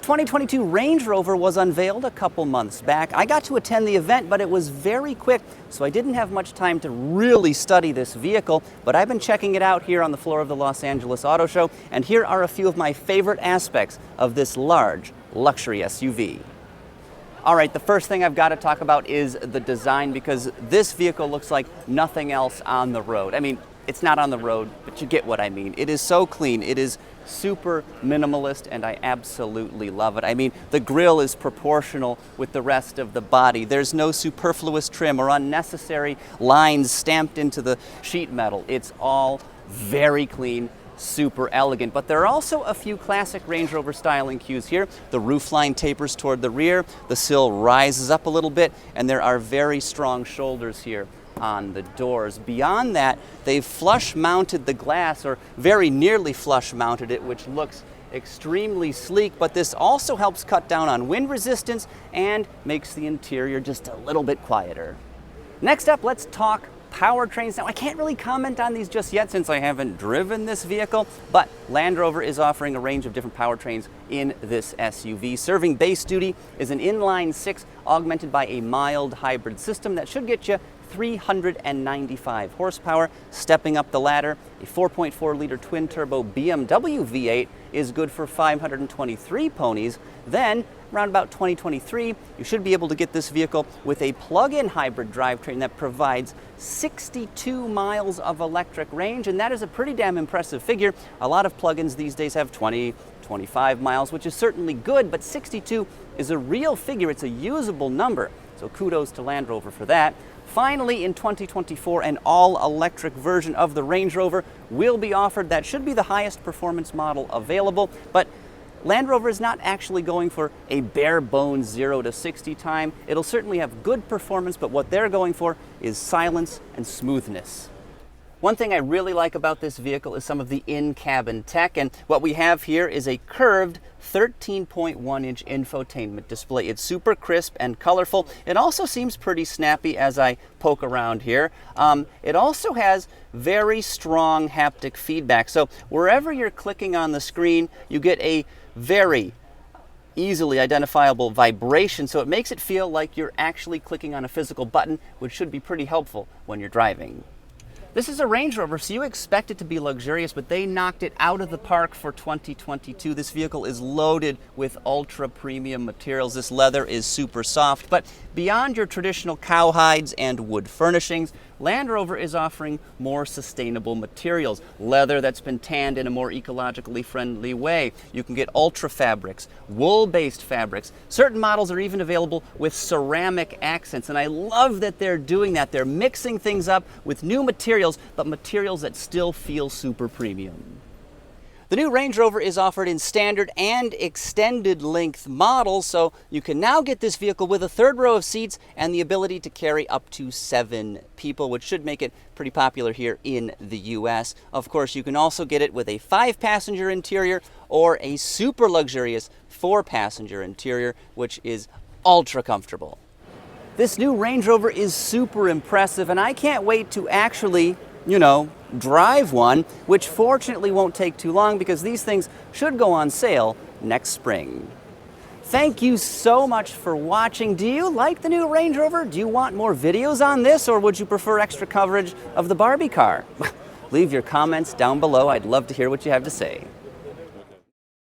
2022 Range Rover was unveiled a couple months back. I got to attend the event, but it was very quick, so I didn't have much time to really study this vehicle, but I've been checking it out here on the floor of the Los Angeles Auto Show, and here are a few of my favorite aspects of this large luxury SUV. All right, the first thing I've got to talk about is the design, because this vehicle looks like nothing else on the road. I mean, it's not on the road, but you get what I mean. It is so clean. It is super minimalist, and I absolutely love it. I mean, the grille is proportional with the rest of the body. There's no superfluous trim or unnecessary lines stamped into the sheet metal. It's all very clean, super elegant. But there are also a few classic Range Rover styling cues here. The roofline tapers toward the rear, the sill rises up a little bit, and there are very strong shoulders here on the doors. Beyond that, they've flush mounted the glass, or very nearly flush mounted it, which looks extremely sleek, but this also helps cut down on wind resistance and makes the interior just a little bit quieter. Next up, let's talk powertrains. Now, I can't really comment on these just yet since I haven't driven this vehicle, but Land Rover is offering a range of different powertrains in this SUV. Serving base duty is an inline six augmented by a mild hybrid system that should get you 395 horsepower. Stepping up the ladder, a 4.4-liter twin-turbo BMW V8 is good for 523 ponies. Then, around about 2023, you should be able to get this vehicle with a plug-in hybrid drivetrain that provides 62 miles of electric range, and that is a pretty damn impressive figure. A lot of plug-ins these days have 20, 25 miles, which is certainly good, but 62 is a real figure. It's a usable number, so kudos to Land Rover for that. Finally, in 2024, an all-electric version of the Range Rover will be offered. That should be the highest performance model available, but Land Rover is not actually going for a bare-bones 0 to 60 time. It'll certainly have good performance, but what they're going for is silence and smoothness. One thing I really like about this vehicle is some of the in-cabin tech, and what we have here is a curved 13.1-inch infotainment display. It's super crisp and colorful. It also seems pretty snappy as I poke around here. It also has very strong haptic feedback, so wherever you're clicking on the screen, you get a very easily identifiable vibration, so it makes it feel like you're actually clicking on a physical button, which should be pretty helpful when you're driving. This is a Range Rover, so you expect it to be luxurious, but they knocked it out of the park for 2022. This vehicle is loaded with ultra premium materials. This leather is super soft, but beyond your traditional cowhides and wood furnishings, Land Rover is offering more sustainable materials. Leather that's been tanned in a more ecologically friendly way. You can get ultra fabrics, wool-based fabrics. Certain models are even available with ceramic accents, and I love that they're doing that. They're mixing things up with new materials, but materials that still feel super premium. The new Range Rover is offered in standard and extended length models, so you can now get this vehicle with a third row of seats and the ability to carry up to 7 people, which should make it pretty popular here in the US. Of course, you can also get it with a 5-passenger interior or a super luxurious 4-passenger interior, which is ultra comfortable. This new Range Rover is super impressive, and I can't wait to actually, drive one, which fortunately won't take too long because these things should go on sale next spring. Thank you so much for watching. Do you like the new Range Rover? Do you want more videos on this, or would you prefer extra coverage of the Barbie car? Leave your comments down below. I'd love to hear what you have to say.